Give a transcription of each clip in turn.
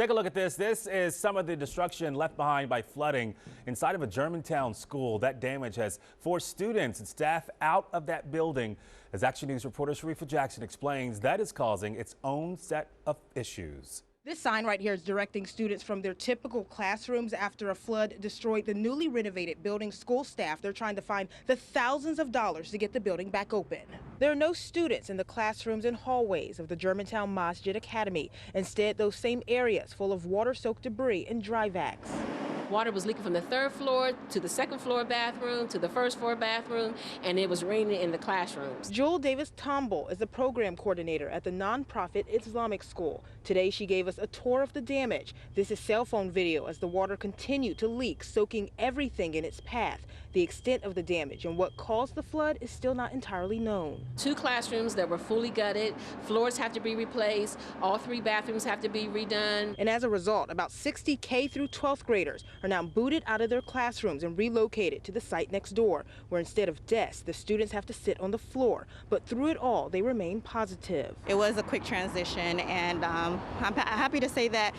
Take a look at this. This is some of the destruction left behind by flooding inside of a Germantown school. That damage has forced students and staff out of that building. As Action News reporter Sharifa Jackson explains, that is causing its own set of issues. This sign right here is directing students from their typical classrooms after a flood destroyed the newly renovated building. School staff, they're trying to find the thousands of dollars to get the building back open. There are no students in the classrooms and hallways of the Germantown Masjid Academy. Instead, those same areas full of water-soaked debris and dry vacs. Water was leaking from the third floor to the second floor bathroom to the first floor bathroom, and it was raining in the classrooms. Jewel Davis-Tomball is the program coordinator at the nonprofit Islamic school. Today she gave us a tour of the damage. This is cell phone video as the water continued to leak, soaking everything in its path. The extent of the damage and what caused the flood is still not entirely known. 2 classrooms that were fully gutted, floors have to be replaced, all 3 bathrooms have to be redone. And as a result, about 60 K through 12th graders are now booted out of their classrooms and relocated to the site next door, where instead of desks, the students have to sit on the floor. But through it all, they remain positive. It was a quick transition, and I'm happy to say that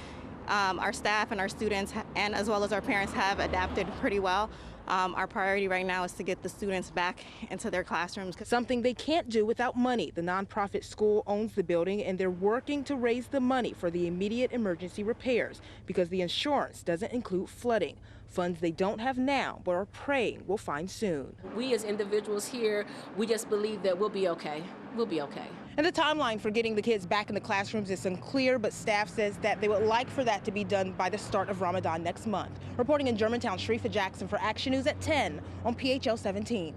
our staff and our students, and as well as our parents, have adapted pretty well. Our priority right now is to get the students back into their classrooms. Something they can't do without money. The nonprofit school owns the building, and they're working to raise the money for the immediate emergency repairs because the insurance doesn't include flooding. Funds they don't have now, but are praying will find soon. We as individuals here, we just believe that we'll be okay. We'll be okay. And the timeline for getting the kids back in the classrooms is unclear, but staff says that they would like for that to be done by the start of Ramadan next month. Reporting in Germantown, Sharifa Jackson for Action News at 10 on PHL 17.